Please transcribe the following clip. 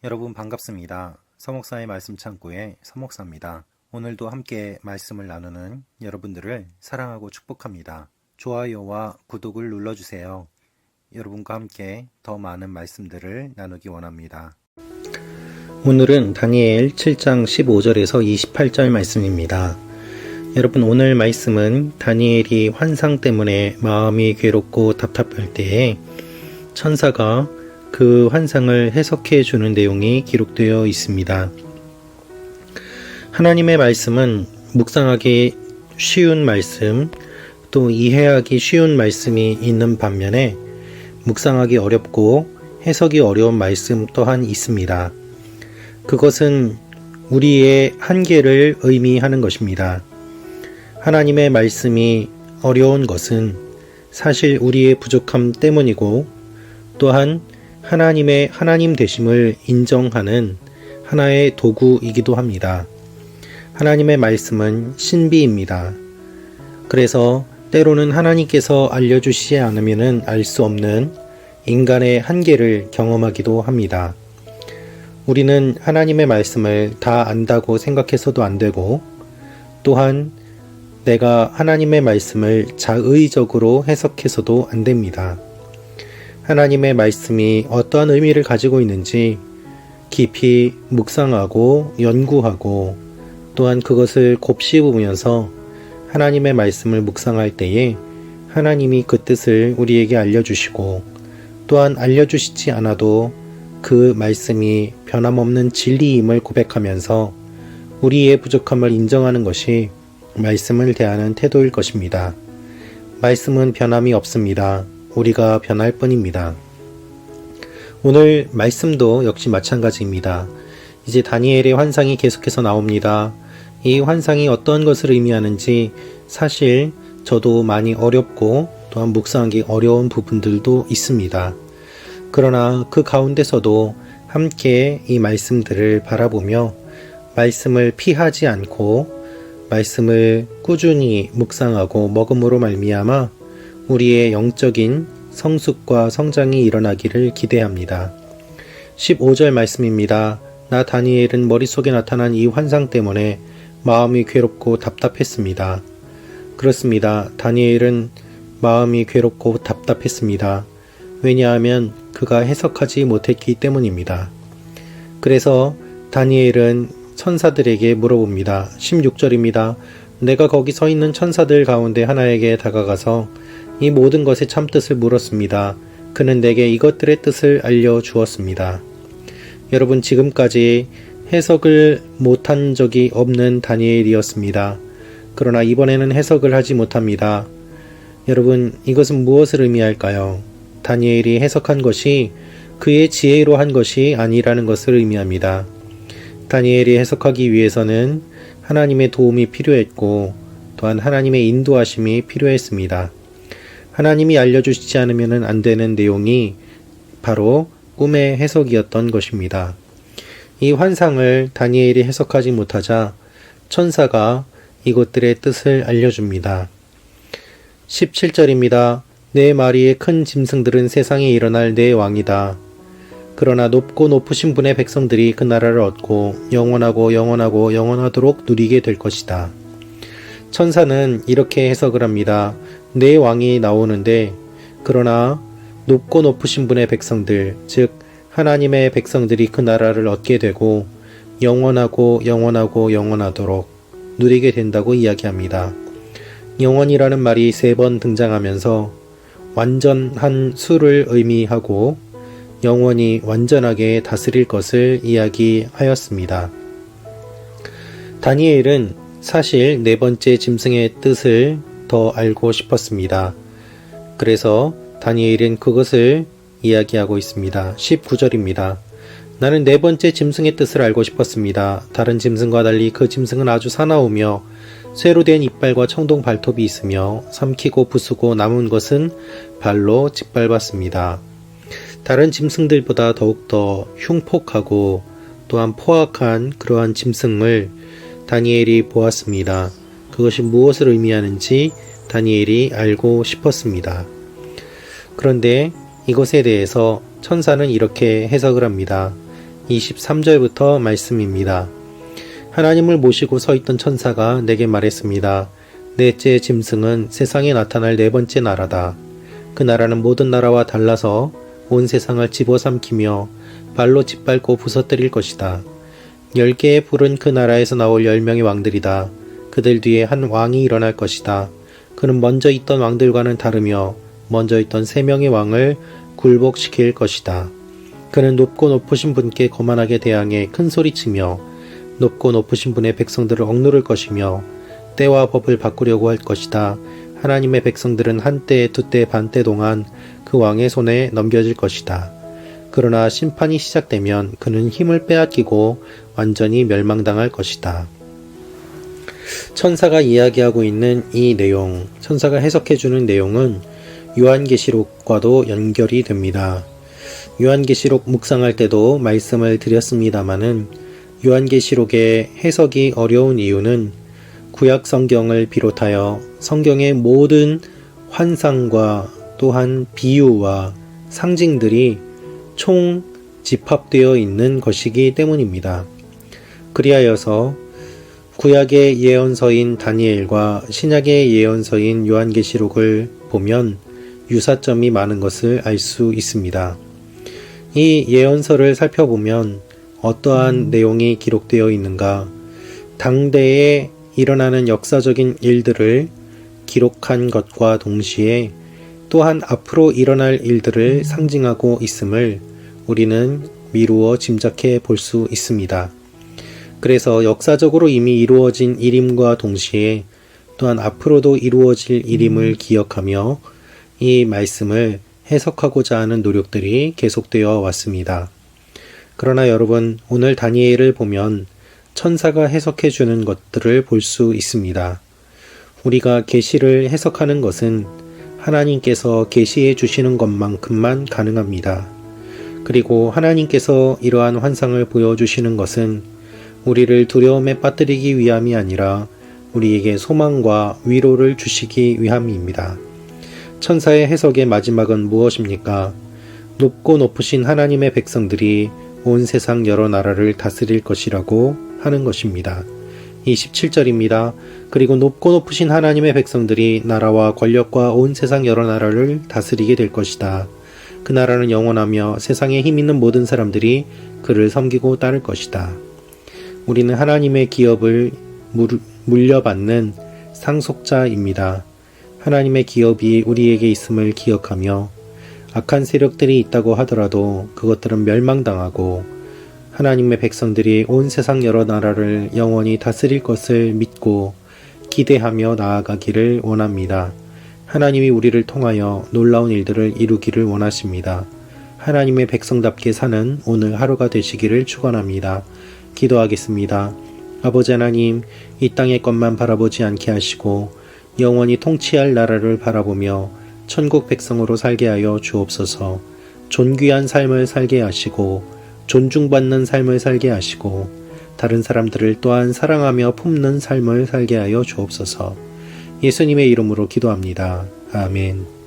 여러분 반갑습니다. 서목사의 말씀 창고의 서목사입니다. 오늘도 함께 말씀을 나누는 여러분들을 사랑하고 축복합니다. 좋아요와 구독을 눌러주세요. 여러분과 함께 더 많은 말씀들을 나누기 원합니다. 오늘은 다니엘 7장 15절에서 28절 말씀입니다. 여러분, 오늘 말씀은 다니엘이 환상 때문에 마음이 괴롭고 답답할 때에 천사가 그 환상을 해석해 주는 내용이 기록되어 있습니다. 하나님의 말씀은 묵상하기 쉬운 말씀, 또 이해하기 쉬운 말씀이 있는 반면에 묵상하기 어렵고 해석이 어려운 말씀 또한 있습니다. 그것은 우리의 한계를 의미하는 것입니다. 하나님의 말씀이 어려운 것은 사실 우리의 부족함 때문이고, 또한 하나님의 하나님 되심을 인정하는 하나의 도구이기도 합니다. 하나님의 말씀은 신비입니다. 그래서 때로는 하나님께서 알려주시지 않으면 알 수 없는 인간의 한계를 경험하기도 합니다. 우리는 하나님의 말씀을 다 안다고 생각해서도 안 되고, 또한 내가 하나님의 말씀을 자의적으로 해석해서도 안 됩니다. 하나님의 말씀이 어떠한 의미를 가지고 있는지 깊이 묵상하고 연구하고, 또한 그것을 곱씹으면서 하나님의 말씀을 묵상할 때에 하나님이 그 뜻을 우리에게 알려주시고, 또한 알려주시지 않아도 그 말씀이 변함없는 진리임을 고백하면서 우리의 부족함을 인정하는 것이 말씀을 대하는 태도일 것입니다. 말씀은 변함이 없습니다. 우리가 변할 뿐입니다. 오늘 말씀도 역시 마찬가지입니다. 이제 다니엘의 환상이 계속해서 나옵니다. 이 환상이 어떤 것을 의미하는지 사실 저도 많이 어렵고 또한 묵상하기 어려운 부분들도 있습니다. 그러나 그 가운데서도 함께 이 말씀들을 바라보며 말씀을 피하지 않고 말씀을 꾸준히 묵상하고 먹음으로 말미암아 우리의 영적인 성숙과 성장이 일어나기를 기대합니다. 15절 말씀입니다. 나 다니엘은 머릿속에 나타난 이 환상 때문에 마음이 괴롭고 답답했습니다. 그렇습니다. 다니엘은 마음이 괴롭고 답답했습니다. 왜냐하면 그가 해석하지 못했기 때문입니다. 그래서 다니엘은 천사들에게 물어봅니다. 16절입니다. 내가 거기 서 있는 천사들 가운데 하나에게 다가가서 이 모든 것의 참뜻을 물었습니다. 그는 내게 이것들의 뜻을 알려주었습니다. 여러분, 지금까지 해석을 못한 적이 없는 다니엘이었습니다. 그러나 이번에는 해석을 하지 못합니다. 여러분, 이것은 무엇을 의미할까요? 다니엘이 해석한 것이 그의 지혜로 한 것이 아니라는 것을 의미합니다. 다니엘이 해석하기 위해서는 하나님의 도움이 필요했고, 또한 하나님의 인도하심이 필요했습니다. 하나님이 알려주시지 않으면 안 되는 내용이 바로 꿈의 해석이었던 것입니다. 이 환상을 다니엘이 해석하지 못하자 천사가 이것들의 뜻을 알려줍니다. 17절입니다. 내 마리의 큰 짐승들은 세상에 일어날 내 왕이다. 그러나 높고 높으신 분의 백성들이 그 나라를 얻고 영원하고 영원하고 영원하도록 누리게 될 것이다. 천사는 이렇게 해석을 합니다. 내 왕이 나오는데, 그러나 높고 높으신 분의 백성들, 즉 하나님의 백성들이 그 나라를 얻게 되고 영원하고 영원하고 영원하도록 누리게 된다고 이야기합니다. 영원이라는 말이 3번 등장하면서 완전한 수를 의미하고 영원히 완전하게 다스릴 것을 이야기하였습니다. 다니엘은 사실 4번째 짐승의 뜻을 더 알고 싶었습니다. 그래서 다니엘은 그것을 이야기하고 있습니다. 19절입니다. 나는 4번째 짐승의 뜻을 알고 싶었습니다. 다른 짐승과 달리 그 짐승은 아주 사나우며 쇠로 된 이빨과 청동 발톱이 있으며 삼키고 부수고 남은 것은 발로 짓밟았습니다. 다른 짐승들보다 더욱더 흉폭하고 또한 포악한 그러한 짐승을 다니엘이 보았습니다. 그것이 무엇을 의미하는지 다니엘이 알고 싶었습니다. 그런데 이것에 대해서 천사는 이렇게 해석을 합니다. 23절부터 말씀입니다. 하나님을 모시고 서 있던 천사가 내게 말했습니다. 넷째 짐승은 세상에 나타날 네 번째 나라다. 그 나라는 모든 나라와 달라서 온 세상을 집어삼키며 발로 짓밟고 부서뜨릴 것이다. 10개의 불은 그 나라에서 나올 10명의 왕들이다. 그들 뒤에 한 왕이 일어날 것이다. 그는 먼저 있던 왕들과는 다르며 먼저 있던 3명의 왕을 굴복시킬 것이다. 그는 높고 높으신 분께 거만하게 대항해 큰 소리치며 높고 높으신 분의 백성들을 억누를 것이며 때와 법을 바꾸려고 할 것이다. 하나님의 백성들은 한때, 두때, 반때 동안 그 왕의 손에 넘겨질 것이다. 그러나 심판이 시작되면 그는 힘을 빼앗기고 완전히 멸망당할 것이다. 천사가 이야기하고 있는 이 내용, 천사가 해석해주는 내용은 요한계시록과도 연결이 됩니다. 요한계시록 묵상할 때도 말씀을 드렸습니다마는 요한계시록의 해석이 어려운 이유는 구약 성경을 비롯하여 성경의 모든 환상과 또한 비유와 상징들이 총 집합되어 있는 것이기 때문입니다. 그리하여서 구약의 예언서인 다니엘과 신약의 예언서인 요한계시록을 보면 유사점이 많은 것을 알 수 있습니다. 이 예언서를 살펴보면 어떠한 내용이 기록되어 있는가? 당대에 일어나는 역사적인 일들을 기록한 것과 동시에 또한 앞으로 일어날 일들을 상징하고 있음을 우리는 미루어 짐작해 볼 수 있습니다. 그래서 역사적으로 이미 이루어진 일임과 동시에 또한 앞으로도 이루어질 일임을 기억하며 이 말씀을 해석하고자 하는 노력들이 계속되어 왔습니다. 그러나 여러분, 오늘 다니엘을 보면 천사가 해석해 주는 것들을 볼 수 있습니다. 우리가 계시를 해석하는 것은 하나님께서 계시해 주시는 것만큼만 가능합니다. 그리고 하나님께서 이러한 환상을 보여주시는 것은 우리를 두려움에 빠뜨리기 위함이 아니라 우리에게 소망과 위로를 주시기 위함입니다. 천사의 해석의 마지막은 무엇입니까? 높고 높으신 하나님의 백성들이 온 세상 여러 나라를 다스릴 것이라고 하는 것입니다. 27절입니다. 그리고 높고 높으신 하나님의 백성들이 나라와 권력과 온 세상 여러 나라를 다스리게 될 것이다. 그 나라는 영원하며 세상에 힘 있는 모든 사람들이 그를 섬기고 따를 것이다. 우리는 하나님의 기업을 물려받는 상속자입니다. 하나님의 기업이 우리에게 있음을 기억하며 악한 세력들이 있다고 하더라도 그것들은 멸망당하고 하나님의 백성들이 온 세상 여러 나라를 영원히 다스릴 것을 믿고 기대하며 나아가기를 원합니다. 하나님이 우리를 통하여 놀라운 일들을 이루기를 원하십니다. 하나님의 백성답게 사는 오늘 하루가 되시기를 축원합니다. 기도하겠습니다. 아버지 하나님, 이 땅의 것만 바라보지 않게 하시고 영원히 통치할 나라를 바라보며 천국 백성으로 살게 하여 주옵소서. 존귀한 삶을 살게 하시고 존중받는 삶을 살게 하시고 다른 사람들을 또한 사랑하며 품는 삶을 살게 하여 주옵소서. 예수님의 이름으로 기도합니다. 아멘.